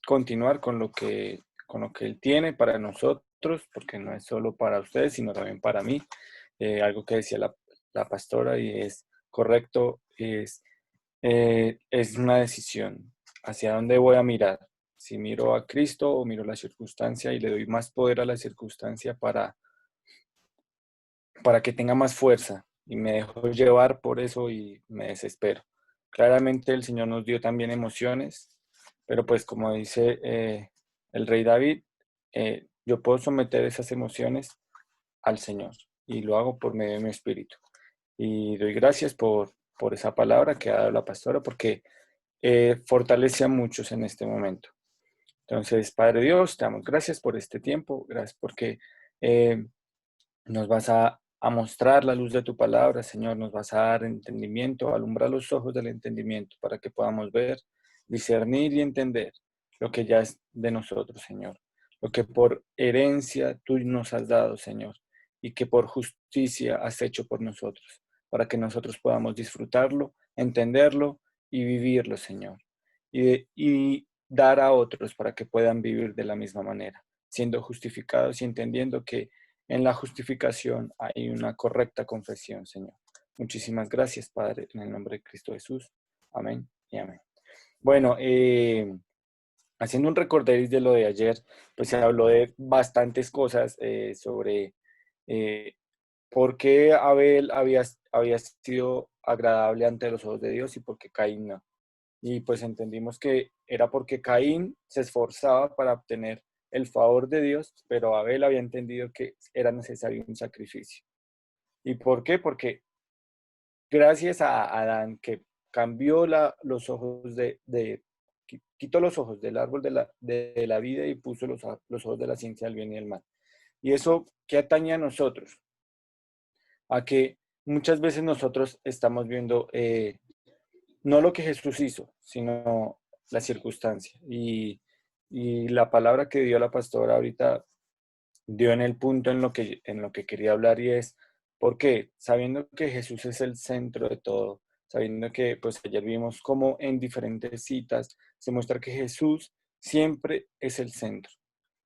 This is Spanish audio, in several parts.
continuar con lo que Él tiene para nosotros, porque no es solo para ustedes, sino también para mí. Algo que decía la pastora y es correcto, es una decisión. ¿Hacia dónde voy a mirar? Si miro a Cristo o miro la circunstancia y le doy más poder a la circunstancia para que tenga más fuerza y me dejo llevar por eso y me desespero. Claramente el Señor nos dio también emociones, pero pues como dice el rey David, yo puedo someter esas emociones al Señor y lo hago por medio de mi espíritu. Y doy gracias por esa palabra que ha dado la pastora porque fortalece a muchos en este momento. Entonces, Padre Dios, te damos gracias por este tiempo, gracias porque eh, nos vas a mostrar la luz de tu palabra, Señor, nos vas a dar entendimiento, alumbrar los ojos del entendimiento para que podamos ver, discernir y entender lo que ya es de nosotros, Señor, lo que por herencia tú nos has dado, Señor, y que por justicia has hecho por nosotros, para que nosotros podamos disfrutarlo, entenderlo y vivirlo, Señor, y dar a otros para que puedan vivir de la misma manera, siendo justificados y entendiendo que en la justificación hay una correcta confesión, Señor. Muchísimas gracias, Padre, en el nombre de Cristo Jesús. Amén y amén. Bueno, haciendo un recorderis de lo de ayer, pues se habló de bastantes cosas sobre eh, por qué Abel había sido agradable ante los ojos de Dios y por qué Caín no. Y pues entendimos que era porque Caín se esforzaba para obtener el favor de Dios, pero Abel había entendido que era necesario un sacrificio. ¿Y por qué? Porque gracias a Adán que cambió los ojos quitó los ojos del árbol de la vida y puso los ojos de la ciencia del bien y del mal. Y eso, ¿qué atañe a nosotros? A que muchas veces nosotros estamos viendo no lo que Jesús hizo, sino la circunstancia. Y la palabra que dio la pastora ahorita dio en el punto en lo que quería hablar y es, ¿por qué? Sabiendo que Jesús es el centro de todo, sabiendo que, pues ayer vimos cómo en diferentes citas se muestra que Jesús siempre es el centro.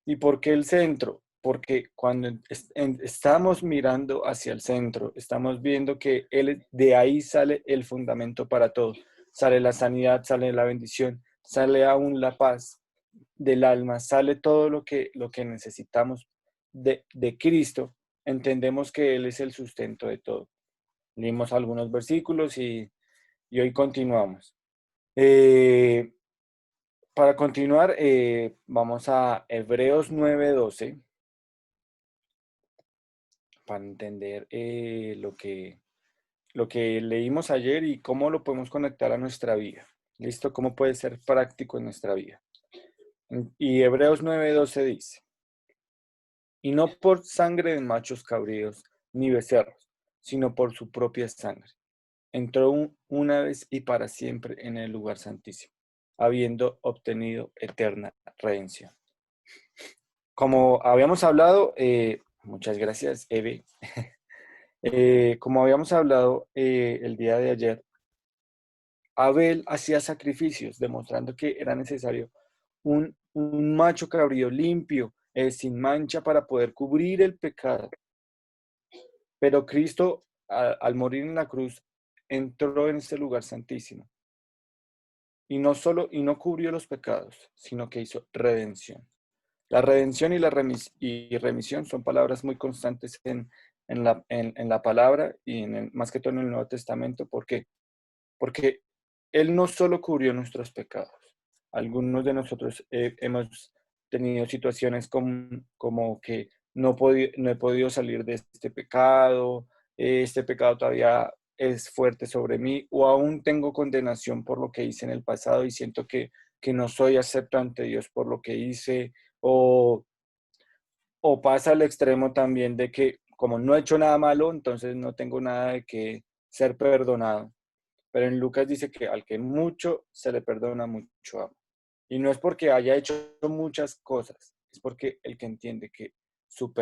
¿Y por qué el centro? Porque cuando estamos mirando hacia el centro, estamos viendo que de ahí sale el fundamento para todo. Sale la sanidad, sale la bendición, sale aún la paz del alma, sale todo lo que necesitamos de Cristo. Entendemos que Él es el sustento de todo. Leímos algunos versículos y hoy continuamos. Eh, para continuar, vamos a Hebreos 9:12 para entender lo que leímos ayer y cómo lo podemos conectar a nuestra vida. ¿Listo? ¿Cómo puede ser práctico en nuestra vida? Y Hebreos 9:12 dice, y no por sangre de machos cabríos ni becerros, sino por su propia sangre. Entró una vez y para siempre en el lugar santísimo, habiendo obtenido eterna redención. Como habíamos hablado, muchas gracias, Eve. Como habíamos hablado el día de ayer, Abel hacía sacrificios, demostrando que era necesario un macho cabrío limpio, sin mancha, para poder cubrir el pecado. Pero Cristo, al morir en la cruz, entró en ese lugar santísimo. Y no cubrió los pecados, sino que hizo redención. La redención y la remisión son palabras muy constantes en la palabra y más que todo en el Nuevo Testamento. ¿Por qué? Porque Él no solo cubrió nuestros pecados. Algunos de nosotros hemos tenido situaciones como que no he podido salir de este pecado, este pecado todavía es fuerte sobre mí, o aún tengo condenación por lo que hice en el pasado y siento que no soy acepto ante Dios por lo que hice, o, o pasa al extremo también de que como no he hecho nada malo, entonces no tengo nada de que ser perdonado. Pero en Lucas dice que al que mucho se le perdona, mucho ama. Y no es porque haya hecho muchas cosas, es porque el que entiende que su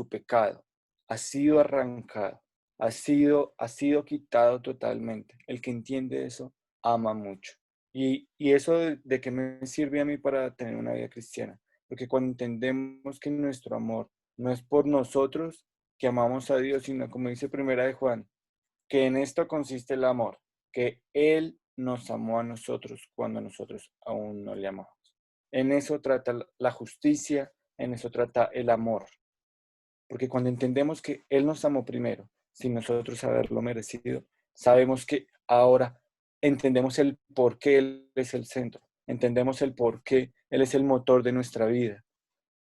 pecado ha sido arrancado, ha sido quitado totalmente. El que entiende eso ama mucho. Y eso de qué me sirve a mí para tener una vida cristiana. Porque cuando entendemos que nuestro amor no es por nosotros que amamos a Dios, sino como dice Primera de Juan, que en esto consiste el amor, que Él nos amó a nosotros cuando nosotros aún no le amamos. En eso trata la justicia, en eso trata el amor. Porque cuando entendemos que Él nos amó primero, sin nosotros haberlo merecido, sabemos que ahora entendemos el por qué Él es el centro, entendemos el por qué Él es el motor de nuestra vida.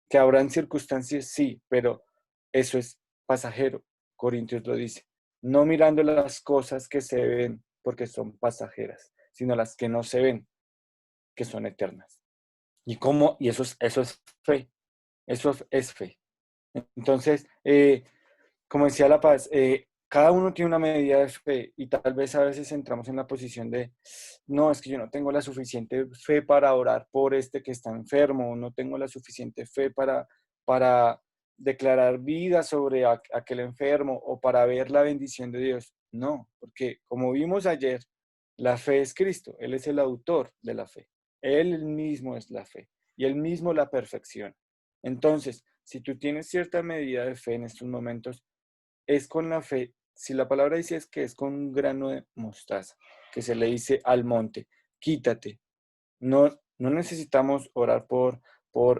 Que habrán circunstancias, sí, pero eso es pasajero. Corintios lo dice. No mirando las cosas que se ven porque son pasajeras, sino las que no se ven, que son eternas. Y eso es fe, eso es fe. Entonces, como decía La Paz, cada uno tiene una medida de fe y tal vez a veces entramos en la posición de, no, es que yo no tengo la suficiente fe para orar por este que está enfermo, no tengo la suficiente fe para declarar vida sobre aquel enfermo o para ver la bendición de Dios. No, porque como vimos ayer, la fe es Cristo, Él es el autor de la fe, Él mismo es la fe y Él mismo la perfecciona. Entonces, si tú tienes cierta medida de fe en estos momentos, es con la fe. Si la palabra dice es que es con un grano de mostaza, que se le dice al monte, quítate. No necesitamos orar por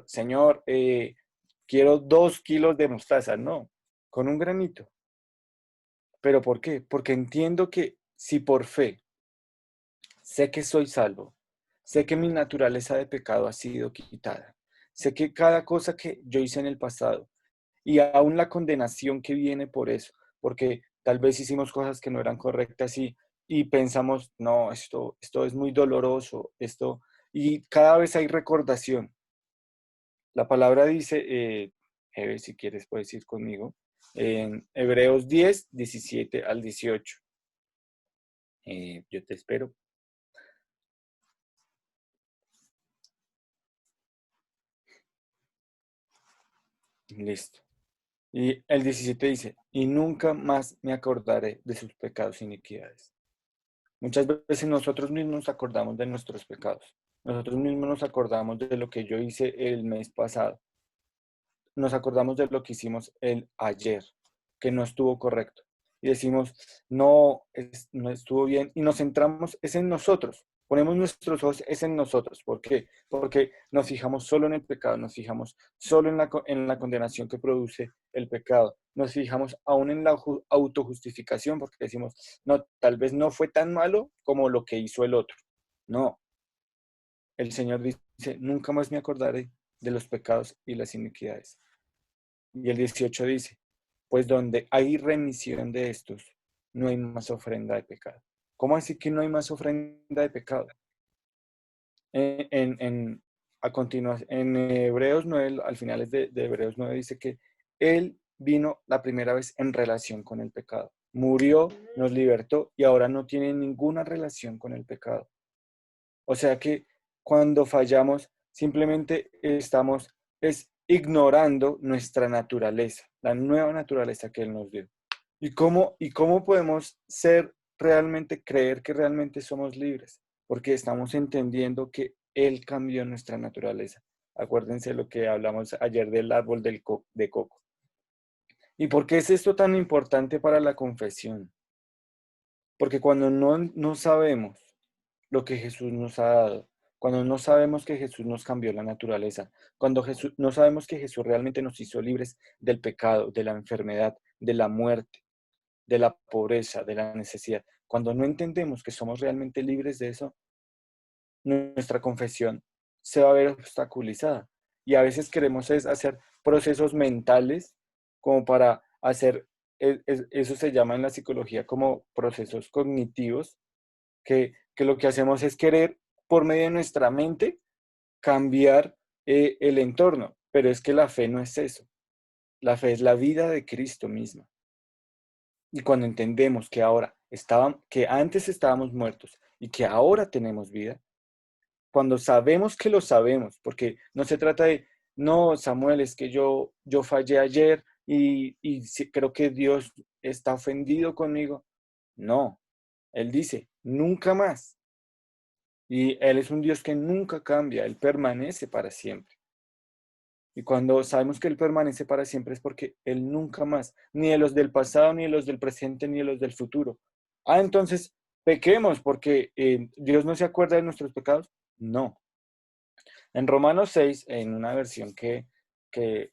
Señor, quiero 2 kilos de mostaza. No, con un granito. ¿Pero por qué? Porque entiendo que si por fe sé que soy salvo, sé que mi naturaleza de pecado ha sido quitada, sé que cada cosa que yo hice en el pasado y aún la condenación que viene por eso, porque tal vez hicimos cosas que no eran correctas y pensamos, no, esto es muy doloroso, y cada vez hay recordación. La palabra dice, Eve, si quieres puedes ir conmigo, en Hebreos 10, 17 al 18. Yo te espero. Listo. Y el 17 dice, y nunca más me acordaré de sus pecados e iniquidades. Muchas veces nosotros mismos nos acordamos de nuestros pecados. Nosotros mismos nos acordamos de lo que yo hice el mes pasado. Nos acordamos de lo que hicimos el ayer, que no estuvo correcto. Y decimos, no, no estuvo bien. Y nos centramos, es en nosotros. Ponemos nuestros ojos, es en nosotros. ¿Por qué? Porque nos fijamos solo en el pecado, nos fijamos solo en la condenación que produce el pecado. Nos fijamos aún en la autojustificación, porque decimos, no, tal vez no fue tan malo como lo que hizo el otro. No, el Señor dice, nunca más me acordaré de los pecados y las iniquidades. Y el 18 dice, pues donde hay remisión de estos, no hay más ofrenda de pecado. ¿Cómo así que no hay más ofrenda de pecado? A continuación, en Hebreos 9, al final de Hebreos 9 dice que Él vino la primera vez en relación con el pecado. Murió, nos libertó y ahora no tiene ninguna relación con el pecado. O sea que cuando fallamos, simplemente estamos ignorando nuestra naturaleza, la nueva naturaleza que Él nos dio. Y cómo podemos ser realmente, creer que realmente somos libres? Porque estamos entendiendo que Él cambió nuestra naturaleza. Acuérdense lo que hablamos ayer del árbol de coco. ¿Y por qué es esto tan importante para la confesión? Porque cuando no sabemos lo que Jesús nos ha dado, cuando no sabemos que Jesús nos cambió la naturaleza, cuando no sabemos que Jesús realmente nos hizo libres del pecado, de la enfermedad, de la muerte, de la pobreza, de la necesidad, cuando no entendemos que somos realmente libres de eso, nuestra confesión se va a ver obstaculizada. Y a veces queremos es hacer procesos mentales como para hacer, eso se llama en la psicología como procesos cognitivos, que lo que hacemos es querer, por medio de nuestra mente, cambiar el entorno. Pero es que la fe no es eso. La fe es la vida de Cristo misma. Y cuando entendemos que antes estábamos muertos y que ahora tenemos vida, cuando sabemos que lo sabemos, porque no se trata de, no, Samuel, es que yo fallé ayer y creo que Dios está ofendido conmigo. No, Él dice, nunca más. Y Él es un Dios que nunca cambia, Él permanece para siempre. Y cuando sabemos que Él permanece para siempre es porque Él nunca más, ni de los del pasado, ni de los del presente, ni de los del futuro. Entonces, pequemos porque Dios no se acuerda de nuestros pecados. No. En Romanos 6, en una versión que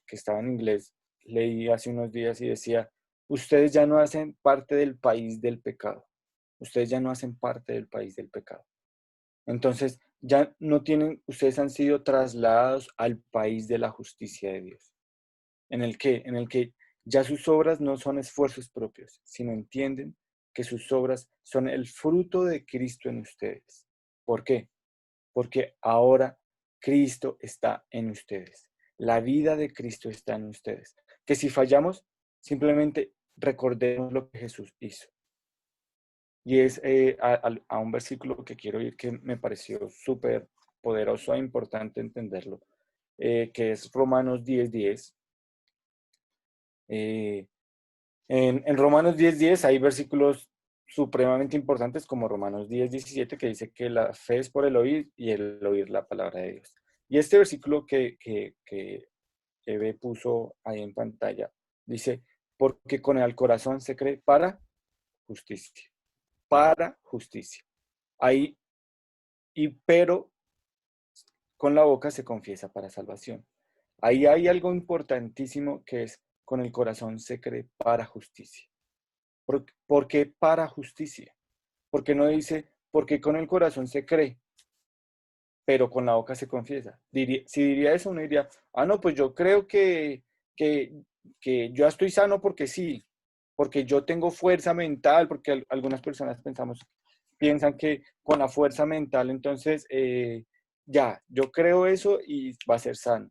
estaba en inglés, leí hace unos días y decía, ustedes ya no hacen parte del país del pecado. Ustedes ya no hacen parte del país del pecado. Entonces, ya no tienen, ustedes han sido trasladados al país de la justicia de Dios, en el que ya sus obras no son esfuerzos propios, sino entienden que sus obras son el fruto de Cristo en ustedes. ¿Por qué? Porque ahora Cristo está en ustedes. La vida de Cristo está en ustedes. Que si fallamos, simplemente recordemos lo que Jesús hizo. Y es a un versículo que quiero ir que me pareció súper poderoso e importante entenderlo, que es Romanos 10:10. Eh, en Romanos 10:10 hay versículos supremamente importantes como Romanos 10:17 que dice que la fe es por el oír y el oír la palabra de Dios. Y este versículo que Eve puso ahí en pantalla dice, porque con el corazón se cree justicia, para justicia. Ahí, pero con la boca se confiesa para salvación. Ahí hay algo importantísimo que es con el corazón se cree para justicia. ¿Por qué para justicia? Porque no dice, porque con el corazón se cree, pero con la boca se confiesa. Si diría eso, uno diría, no, pues yo creo que, que yo estoy sano porque sí, porque yo tengo fuerza mental, porque algunas personas piensan que con la fuerza mental, entonces, ya, yo creo eso y va a ser sano.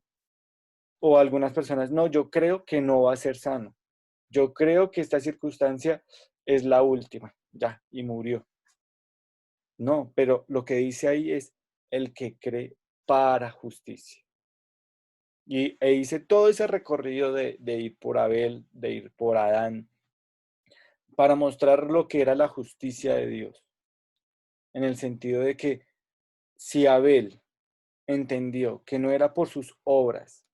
O algunas personas, no, yo creo que no va a ser sano. Yo creo que esta circunstancia es la última, ya, y murió. No, pero lo que dice ahí es el que cree para justicia. E hice todo ese recorrido de ir por Abel, de ir por Adán, para mostrar lo que era la justicia de Dios. En el sentido de que si Abel entendió que no era por sus obras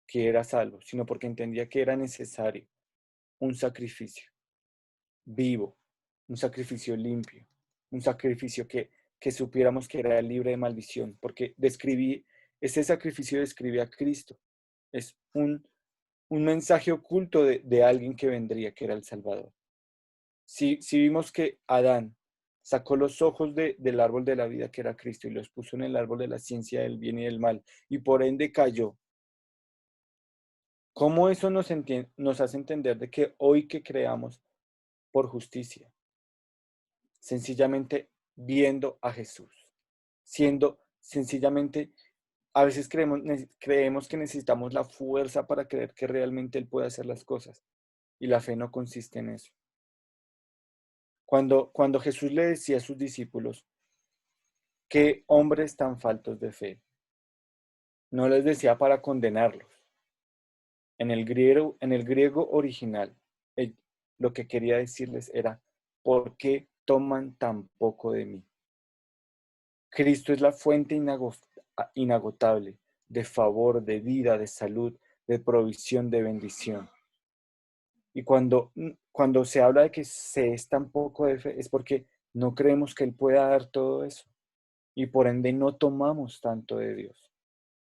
que era salvo, sino porque entendía que era necesario un sacrificio vivo, un sacrificio limpio, un sacrificio que supiéramos que era libre de maldición, porque ese sacrificio describe a Cristo. Es un mensaje oculto de alguien que vendría, que era el Salvador. Si vimos que Adán sacó los ojos del árbol de la vida, que era Cristo, y los puso en el árbol de la ciencia del bien y del mal, y por ende cayó, ¿cómo eso nos hace entender de que hoy que creamos por justicia? Sencillamente viendo a Jesús, siendo sencillamente, a veces creemos que necesitamos la fuerza para creer que realmente Él puede hacer las cosas, y la fe no consiste en eso. Cuando Jesús le decía a sus discípulos, qué hombres tan faltos de fe, no les decía para condenarlos. En el griego original, lo que quería decirles era, ¿por qué toman tan poco de mí? Cristo es la fuente inagotable de favor, de vida, de salud, de provisión, de bendición. Y cuando se habla de que se es tan poco de fe, es porque no creemos que Él pueda dar todo eso. Y por ende no tomamos tanto de Dios.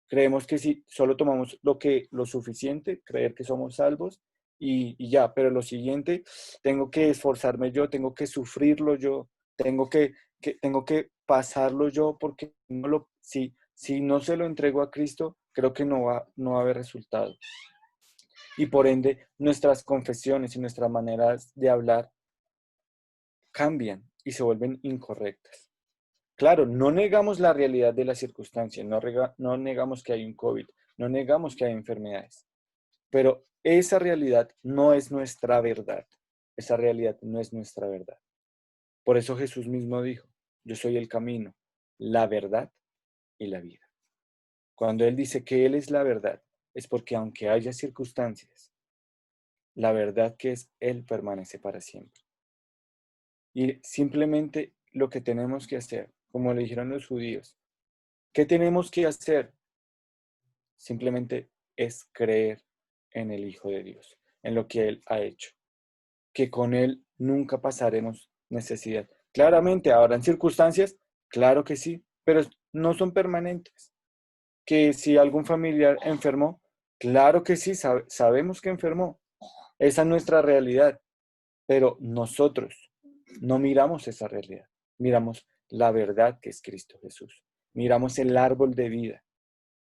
Creemos que si solo tomamos lo suficiente, creer que somos salvos y ya, pero lo siguiente, tengo que esforzarme yo, tengo que sufrirlo yo, tengo que pasarlo yo, porque si no se lo entrego a Cristo, creo que no va a haber resultado. Y por ende, nuestras confesiones y nuestras maneras de hablar cambian y se vuelven incorrectas. Claro, no negamos la realidad de las circunstancias, no negamos que hay un COVID, no negamos que hay enfermedades, pero esa realidad no es nuestra verdad. Esa realidad no es nuestra verdad. Por eso Jesús mismo dijo, yo soy el camino, la verdad y la vida. Cuando Él dice que Él es la verdad, es porque aunque haya circunstancias, la verdad que es Él permanece para siempre. Y simplemente lo que tenemos que hacer como le dijeron los judíos. ¿Qué tenemos que hacer? Simplemente es creer en el Hijo de Dios, en lo que Él ha hecho, que con Él nunca pasaremos necesidad. Claramente, habrán circunstancias, claro que sí, pero no son permanentes. Que si algún familiar enfermó, claro que sí, sabemos que enfermó. Esa es nuestra realidad, pero nosotros no miramos esa realidad, miramos la verdad que es Cristo Jesús, miramos el árbol de vida,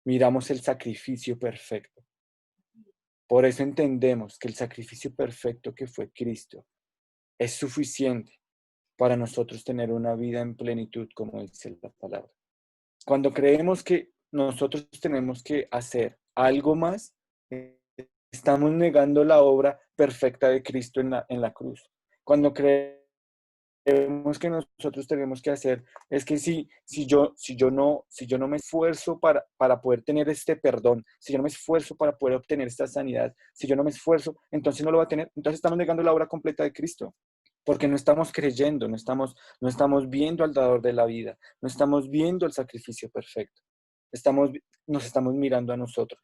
miramos el sacrificio perfecto. Por eso entendemos que el sacrificio perfecto que fue Cristo es suficiente para nosotros tener una vida en plenitud, como dice la palabra. Cuando creemos que nosotros tenemos que hacer algo más, estamos negando la obra perfecta de Cristo en la cruz. Cuando creemos que nosotros tenemos que hacer es que si yo no me esfuerzo para poder tener este perdón, si yo no me esfuerzo para poder obtener esta sanidad, si yo no me esfuerzo, entonces no lo va a tener. Entonces estamos negando la obra completa de Cristo, porque no estamos creyendo, no estamos viendo al dador de la vida, no estamos viendo el sacrificio perfecto, estamos, nos estamos mirando a nosotros.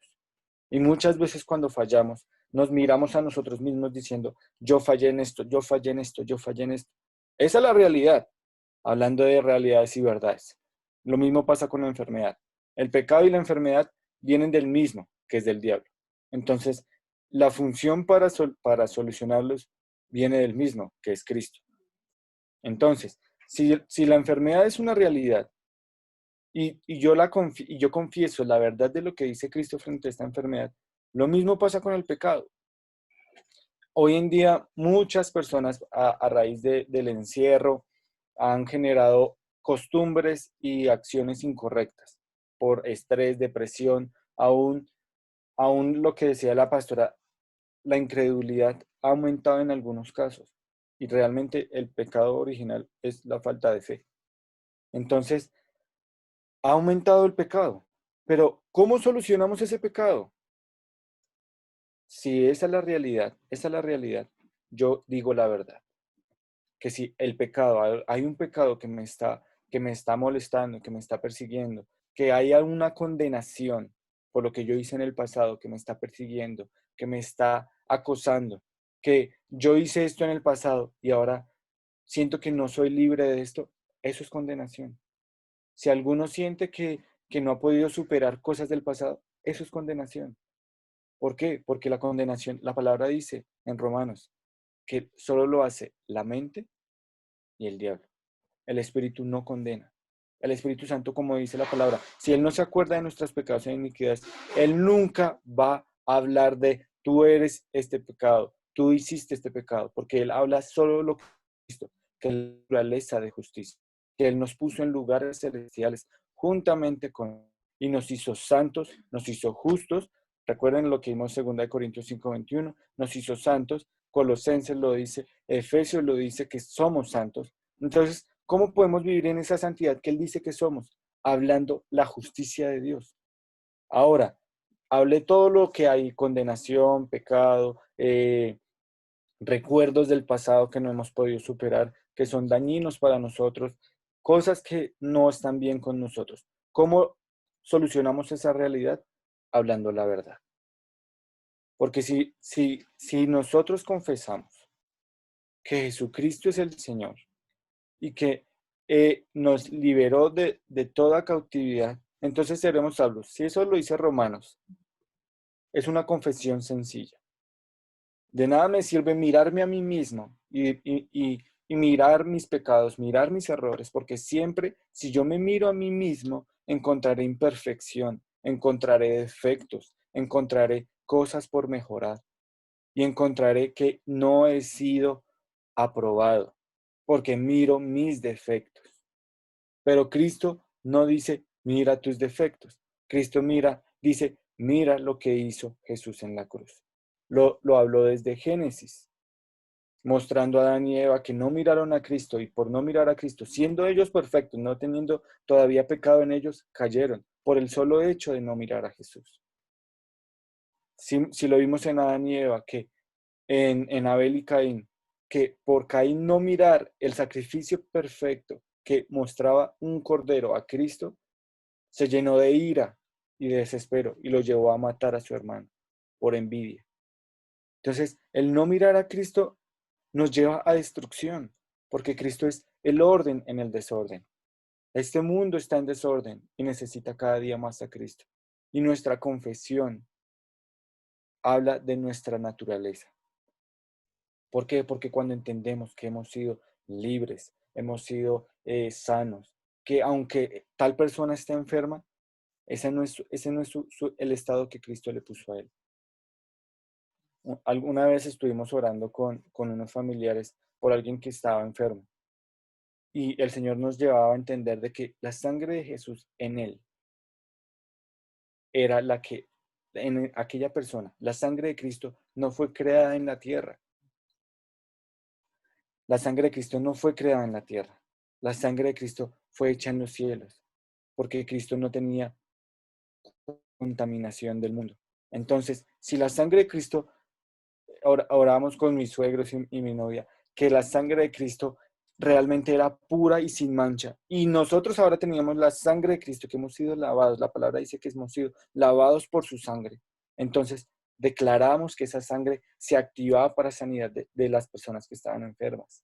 Y muchas veces cuando fallamos, nos miramos a nosotros mismos diciendo, yo fallé en esto, yo fallé en esto, yo fallé en esto. Esa es la realidad, hablando de realidades y verdades. Lo mismo pasa con la enfermedad. El pecado y la enfermedad vienen del mismo, que es del diablo. Entonces, la función para solucionarlos viene del mismo, que es Cristo. Entonces, si la enfermedad es una realidad y yo confieso la verdad de lo que dice Cristo frente a esta enfermedad, lo mismo pasa con el pecado. Hoy en día muchas personas a raíz del encierro han generado costumbres y acciones incorrectas por estrés, depresión, aún lo que decía la pastora, la incredulidad ha aumentado en algunos casos y realmente el pecado original es la falta de fe. Entonces, ha aumentado el pecado, pero ¿cómo solucionamos ese pecado? Si esa es la realidad, yo digo la verdad. Que si el pecado, hay un pecado que me está molestando, que me está persiguiendo, que haya una condenación por lo que yo hice en el pasado, que me está persiguiendo, que me está acosando, que yo hice esto en el pasado y ahora siento que no soy libre de esto, eso es condenación. Si alguno siente que no ha podido superar cosas del pasado, eso es condenación. ¿Por qué? Porque la condenación, la palabra dice en Romanos, que solo lo hace la mente y el diablo. El Espíritu no condena. El Espíritu Santo, como dice la palabra, si Él no se acuerda de nuestros pecados e iniquidades, Él nunca va a hablar de tú eres este pecado, tú hiciste este pecado, porque Él habla solo lo que Cristo, que es la naturaleza de justicia, que Él nos puso en lugares celestiales juntamente con Él y nos hizo santos, nos hizo justos. Recuerden lo que vimos en 2 Corintios 5:21, nos hizo santos, Colosenses lo dice, Efesios lo dice que somos santos. Entonces, ¿cómo podemos vivir en esa santidad que Él dice que somos? Hablando la justicia de Dios. Ahora, hablé todo lo que hay, condenación, pecado, recuerdos del pasado que no hemos podido superar, que son dañinos para nosotros, cosas que no están bien con nosotros. ¿Cómo solucionamos esa realidad? Hablando la verdad. Porque si nosotros confesamos que Jesucristo es el Señor, y que nos liberó de toda cautividad, entonces seremos salvos. Si eso lo dice Romanos, es una confesión sencilla. De nada me sirve mirarme a mí mismo y mirar mis pecados, mirar mis errores, porque siempre, si yo me miro a mí mismo, encontraré imperfección, encontraré defectos, encontraré cosas por mejorar y encontraré que no he sido aprobado, porque miro mis defectos. Pero Cristo no dice, mira tus defectos. Cristo dice, mira lo que hizo Jesús en la cruz. Lo habló desde Génesis, mostrando a Adán y Eva que no miraron a Cristo y por no mirar a Cristo, siendo ellos perfectos, no teniendo todavía pecado en ellos, cayeron por el solo hecho de no mirar a Jesús. Si lo vimos en Adán y Eva, que en Abel y Caín, que por Caín no mirar el sacrificio perfecto que mostraba un cordero a Cristo, se llenó de ira y de desespero y lo llevó a matar a su hermano por envidia. Entonces, el no mirar a Cristo nos lleva a destrucción, porque Cristo es el orden en el desorden. Este mundo está en desorden y necesita cada día más a Cristo. Y nuestra confesión habla de nuestra naturaleza. ¿Por qué? Porque cuando entendemos que hemos sido libres, hemos sido sanos, que aunque tal persona esté enferma, ese no es el estado que Cristo le puso a él. Alguna vez estuvimos orando con unos familiares por alguien que estaba enfermo y el Señor nos llevaba a entender de que la sangre de Jesús en él era la que, en aquella persona, la sangre de Cristo no fue creada en la tierra. La sangre de Cristo no fue creada en la tierra. La sangre de Cristo fue hecha en los cielos, porque Cristo no tenía contaminación del mundo. Entonces, si la sangre de Cristo, oramos con mis suegros y mi novia, que la sangre de Cristo realmente era pura y sin mancha. Y nosotros ahora teníamos la sangre de Cristo, que hemos sido lavados. La palabra dice que hemos sido lavados por su sangre. Entonces, declaramos que esa sangre se activaba para sanidad de las personas que estaban enfermas.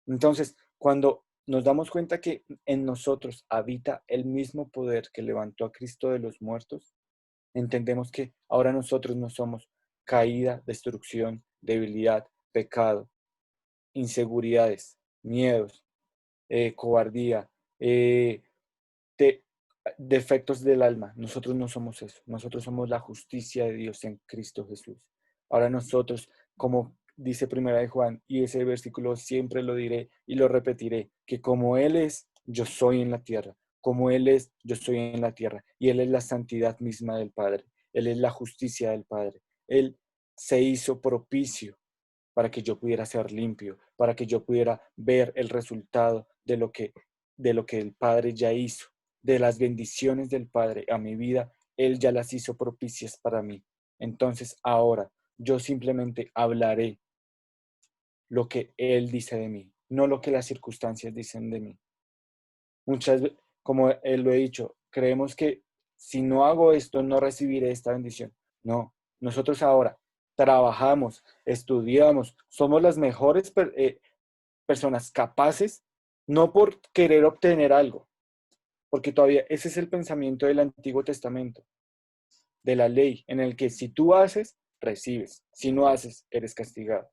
Entonces, cuando nos damos cuenta que en nosotros habita el mismo poder que levantó a Cristo de los muertos, entendemos que ahora nosotros no somos caída, destrucción, debilidad, pecado, inseguridades, miedos, cobardía, de, defectos del alma. Nosotros no somos eso. Nosotros somos la justicia de Dios en Cristo Jesús. Ahora nosotros, como dice Primera de Juan, y ese versículo siempre lo diré y lo repetiré, que como Él es, yo soy en la tierra. Como Él es, yo soy en la tierra. Y Él es la santidad misma del Padre. Él es la justicia del Padre. Él se hizo propicio para que yo pudiera ser limpio, para que yo pudiera ver el resultado de lo que el Padre ya hizo, de las bendiciones del Padre a mi vida. Él ya las hizo propicias para mí. Entonces ahora yo simplemente hablaré lo que Él dice de mí, no lo que las circunstancias dicen de mí. Muchas veces, como Él lo he dicho, creemos que si no hago esto, no recibiré esta bendición. No, nosotros ahora trabajamos, estudiamos, somos las mejores personas capaces, no por querer obtener algo, porque todavía ese es el pensamiento del Antiguo Testamento, de la ley, en el que si tú haces, recibes, si no haces, eres castigado.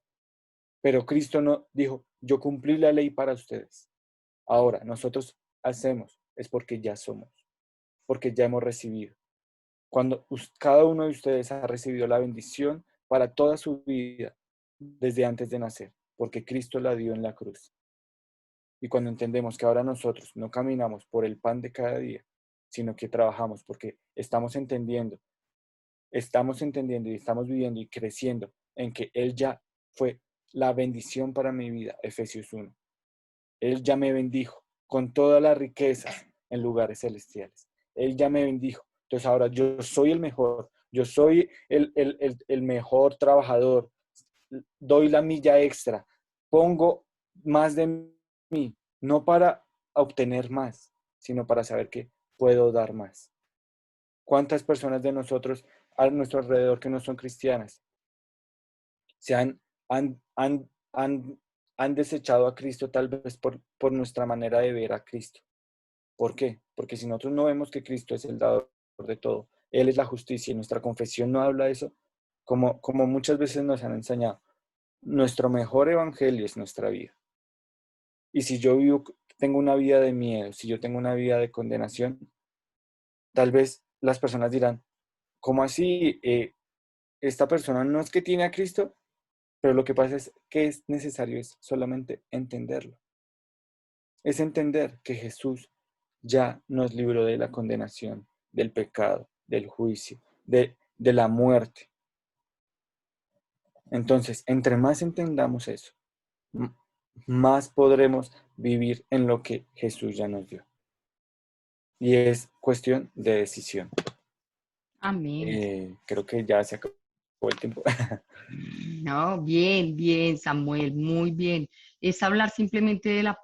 Pero Cristo no dijo, yo cumplí la ley para ustedes. Ahora, nosotros hacemos, es porque ya somos, porque ya hemos recibido. Cuando cada uno de ustedes ha recibido la bendición para toda su vida, desde antes de nacer, porque Cristo la dio en la cruz. Y cuando entendemos que ahora nosotros no caminamos por el pan de cada día, sino que trabajamos porque estamos entendiendo y estamos viviendo y creciendo en que Él ya fue la bendición para mi vida, Efesios 1. Él ya me bendijo con todas las riquezas en lugares celestiales. Él ya me bendijo. Entonces ahora yo soy el mejor, yo soy el mejor trabajador, doy la milla extra, pongo más de mí, no para obtener más, sino para saber que puedo dar más. ¿Cuántas personas de nosotros a nuestro alrededor que no son cristianas se han, han, han, han desechado a Cristo tal vez por nuestra manera de ver a Cristo? ¿Por qué? Porque si nosotros no vemos que Cristo es el dador de todo, Él es la justicia y nuestra confesión no habla de eso, como muchas veces nos han enseñado, nuestro mejor evangelio es nuestra vida. Y si yo tengo una vida de miedo, si yo tengo una vida de condenación, tal vez las personas dirán, ¿cómo así? Esta persona no es que tiene a Cristo, pero lo que pasa es que es necesario es solamente entenderlo. Es entender que Jesús ya nos libró de la condenación, del pecado, del juicio, de la muerte. Entonces, entre más entendamos eso, más podremos vivir en lo que Jesús ya nos dio. Y es cuestión de decisión. Amén. Creo que ya se acabó el tiempo. No, bien, bien, Samuel, muy bien. Es hablar simplemente de la